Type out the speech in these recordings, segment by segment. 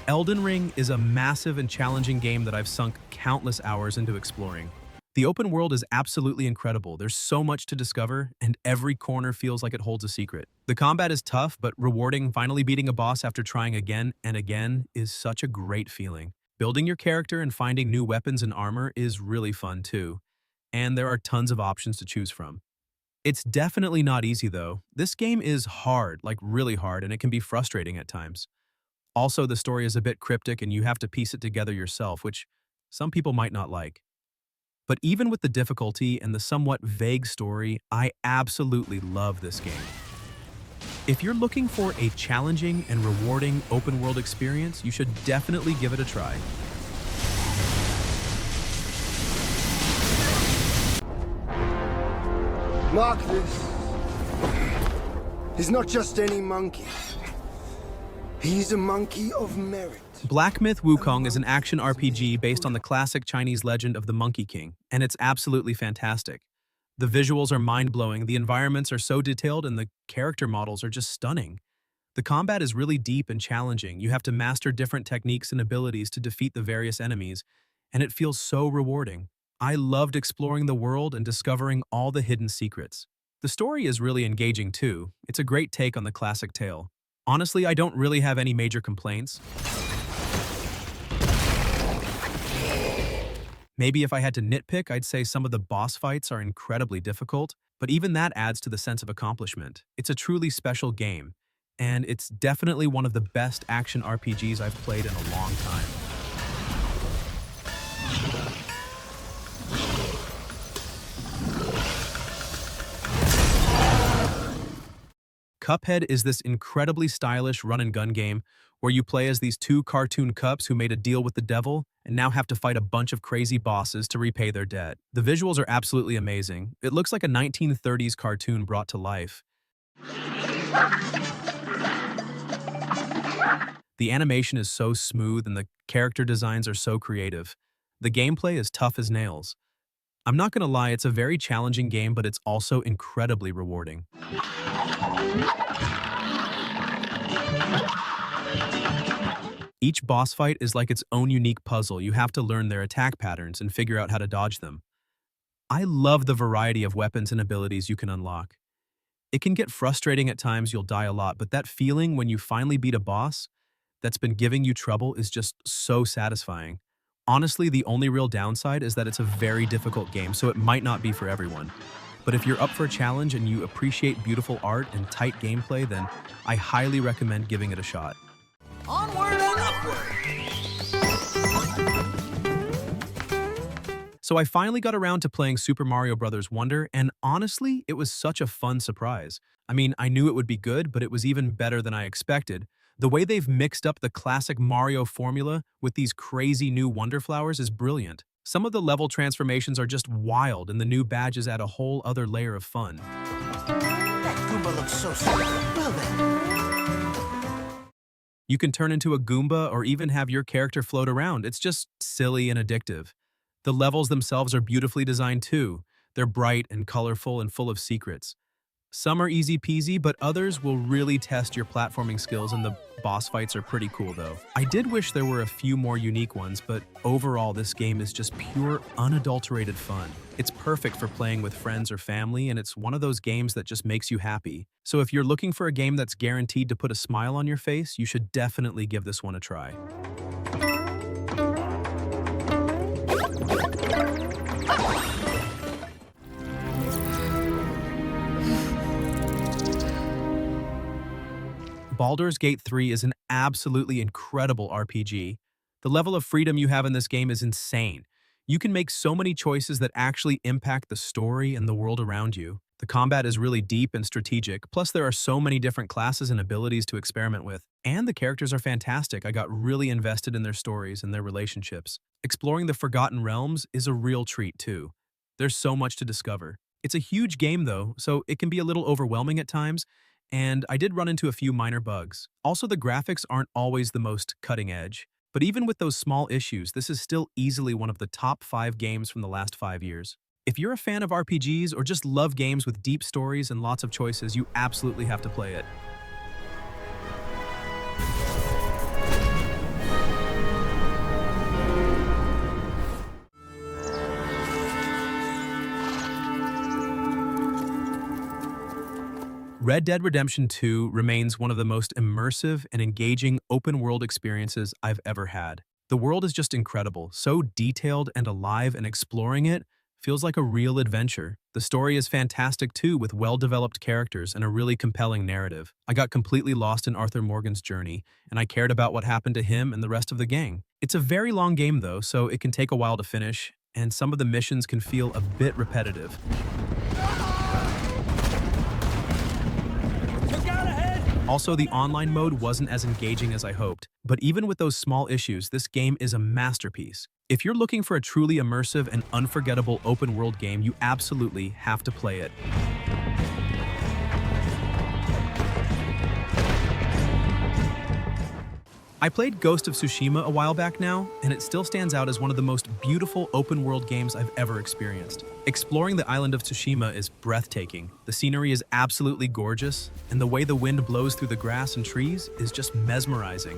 Elden Ring is a massive and challenging game that I've sunk countless hours into exploring. The open world is absolutely incredible. There's so much to discover, and every corner feels like it holds a secret. The combat is tough, but rewarding. Finally beating a boss after trying again and again is such a great feeling. Building your character and finding new weapons and armor is really fun too, and there are tons of options to choose from. It's definitely not easy though. This game is hard, like really hard, and it can be frustrating at times. Also, the story is a bit cryptic and you have to piece it together yourself, which some people might not like. But even with the difficulty and the somewhat vague story, I absolutely love this game. If you're looking for a challenging and rewarding open-world experience, you should definitely give it a try. Mark this. He's not just any monkey. He's a monkey of merit. Black Myth Wukong is an action RPG based on the classic Chinese legend of the Monkey King, and it's absolutely fantastic. The visuals are mind-blowing, the environments are so detailed, and the character models are just stunning. The combat is really deep and challenging. You have to master different techniques and abilities to defeat the various enemies, and it feels so rewarding. I loved exploring the world and discovering all the hidden secrets. The story is really engaging too. It's a great take on the classic tale. Honestly, I don't really have any major complaints. Maybe if I had to nitpick, I'd say some of the boss fights are incredibly difficult, but even that adds to the sense of accomplishment. It's a truly special game, and it's definitely one of the best action RPGs I've played in a long time. Cuphead is this incredibly stylish run-and-gun game where you play as these two cartoon cups who made a deal with the devil and now have to fight a bunch of crazy bosses to repay their debt. The visuals are absolutely amazing. It looks like a 1930s cartoon brought to life. The animation is so smooth and the character designs are so creative. The gameplay is tough as nails. I'm not gonna lie, it's a very challenging game, but it's also incredibly rewarding. Each boss fight is like its own unique puzzle. You have to learn their attack patterns and figure out how to dodge them. I love the variety of weapons and abilities you can unlock. It can get frustrating at times, you'll die a lot, but that feeling when you finally beat a boss that's been giving you trouble is just so satisfying. Honestly, the only real downside is that it's a very difficult game, so it might not be for everyone. But if you're up for a challenge and you appreciate beautiful art and tight gameplay, then I highly recommend giving it a shot. Onward and upward! So I finally got around to playing Super Mario Bros. Wonder, and honestly, it was such a fun surprise. I mean, I knew it would be good, but it was even better than I expected. The way they've mixed up the classic Mario formula with these crazy new Wonder Flowers is brilliant. Some of the level transformations are just wild, and the new badges add a whole other layer of fun. That Goomba looks so silly. Well then. You can turn into a Goomba or even have your character float around. It's just silly and addictive. The levels themselves are beautifully designed too. They're bright and colorful and full of secrets. Some are easy peasy, but others will really test your platforming skills, and the boss fights are pretty cool though. I did wish there were a few more unique ones, but overall this game is just pure, unadulterated fun. It's perfect for playing with friends or family, and it's one of those games that just makes you happy. So if you're looking for a game that's guaranteed to put a smile on your face, you should definitely give this one a try. Baldur's Gate 3 is an absolutely incredible RPG. The level of freedom you have in this game is insane. You can make so many choices that actually impact the story and the world around you. The combat is really deep and strategic, plus there are so many different classes and abilities to experiment with. And the characters are fantastic. I got really invested in their stories and their relationships. Exploring the Forgotten Realms is a real treat too. There's so much to discover. It's a huge game though, so it can be a little overwhelming at times, and I did run into a few minor bugs. Also, the graphics aren't always the most cutting edge, but even with those small issues, this is still easily one of the top 5 games from the last 5 years. If you're a fan of RPGs or just love games with deep stories and lots of choices, you absolutely have to play it. Red Dead Redemption 2 remains one of the most immersive and engaging open-world experiences I've ever had. The world is just incredible, so detailed and alive, and exploring it feels like a real adventure. The story is fantastic too, with well-developed characters and a really compelling narrative. I got completely lost in Arthur Morgan's journey, and I cared about what happened to him and the rest of the gang. It's a very long game though, so it can take a while to finish, and some of the missions can feel a bit repetitive. Also, the online mode wasn't as engaging as I hoped, but even with those small issues, this game is a masterpiece. If you're looking for a truly immersive and unforgettable open-world game, you absolutely have to play it. I played Ghost of Tsushima a while back now, and it still stands out as one of the most beautiful open-world games I've ever experienced. Exploring the island of Tsushima is breathtaking. The scenery is absolutely gorgeous, and the way the wind blows through the grass and trees is just mesmerizing.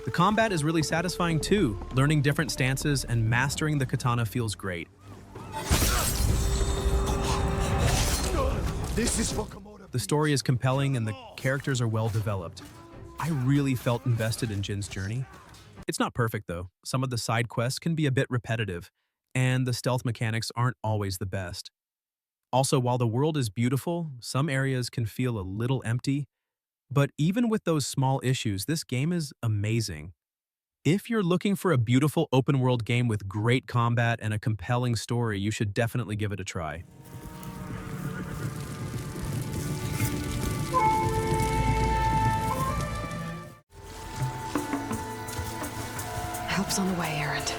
The combat is really satisfying too. Learning different stances and mastering the katana feels great. This is for Komodo. The story is compelling and the characters are well developed. I really felt invested in Jin's journey. It's not perfect though. Some of the side quests can be a bit repetitive, and the stealth mechanics aren't always the best. Also, while the world is beautiful, some areas can feel a little empty, but even with those small issues, this game is amazing. If you're looking for a beautiful open-world game with great combat and a compelling story, you should definitely give it a try. Help's on the way, Errant.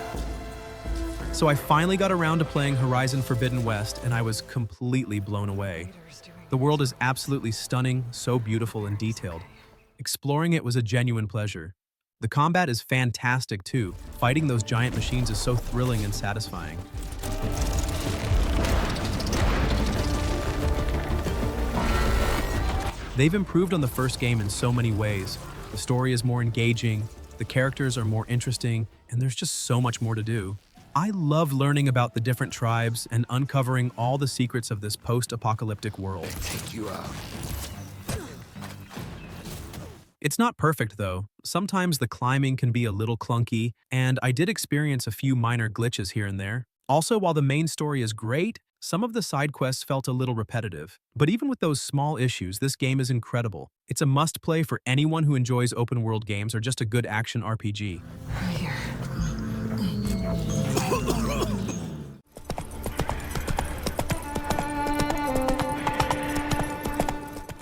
So I finally got around to playing Horizon Forbidden West, and I was completely blown away. The world is absolutely stunning, so beautiful and detailed. Exploring it was a genuine pleasure. The combat is fantastic too. Fighting those giant machines is so thrilling and satisfying. They've improved on the first game in so many ways. The story is more engaging, the characters are more interesting, and there's just so much more to do. I love learning about the different tribes and uncovering all the secrets of this post-apocalyptic world. Take you out. It's not perfect though. Sometimes the climbing can be a little clunky, and I did experience a few minor glitches here and there. Also, while the main story is great, some of the side quests felt a little repetitive. But even with those small issues, this game is incredible. It's a must-play for anyone who enjoys open-world games or just a good action RPG. Here.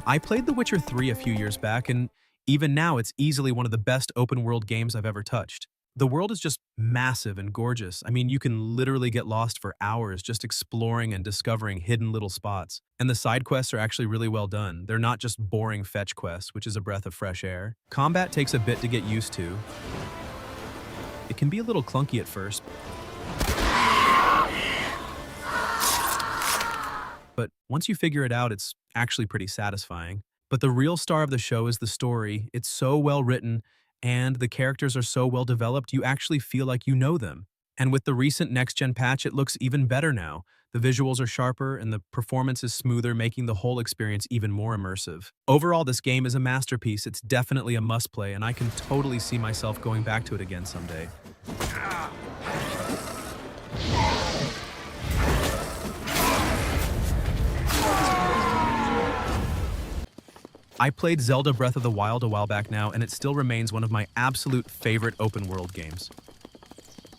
I played The Witcher 3 a few years back, and even now it's easily one of the best open-world games I've ever touched. The world is just massive and gorgeous. I mean, you can literally get lost for hours just exploring and discovering hidden little spots. And the side quests are actually really well done. They're not just boring fetch quests, which is a breath of fresh air. Combat takes a bit to get used to. It can be a little clunky at first, but once you figure it out, it's actually pretty satisfying. But the real star of the show is the story. It's so well written, and the characters are so well developed, you actually feel like you know them. And with the recent next-gen patch, it looks even better now. The visuals are sharper, and the performance is smoother, making the whole experience even more immersive. Overall, this game is a masterpiece. It's definitely a must-play, and I can totally see myself going back to it again someday. I played Zelda Breath of the Wild a while back now, and it still remains one of my absolute favorite open-world games.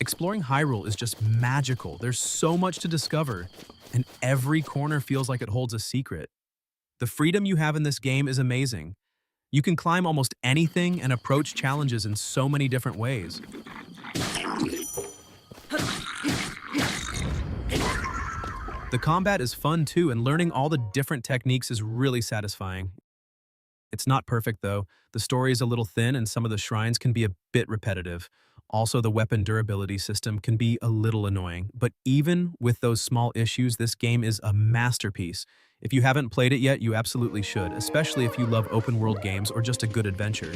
Exploring Hyrule is just magical. There's so much to discover, and every corner feels like it holds a secret. The freedom you have in this game is amazing. You can climb almost anything and approach challenges in so many different ways. The combat is fun too, and learning all the different techniques is really satisfying. It's not perfect though. The story is a little thin and some of the shrines can be a bit repetitive. Also, the weapon durability system can be a little annoying. But even with those small issues, this game is a masterpiece. If you haven't played it yet, you absolutely should, especially if you love open world games or just a good adventure.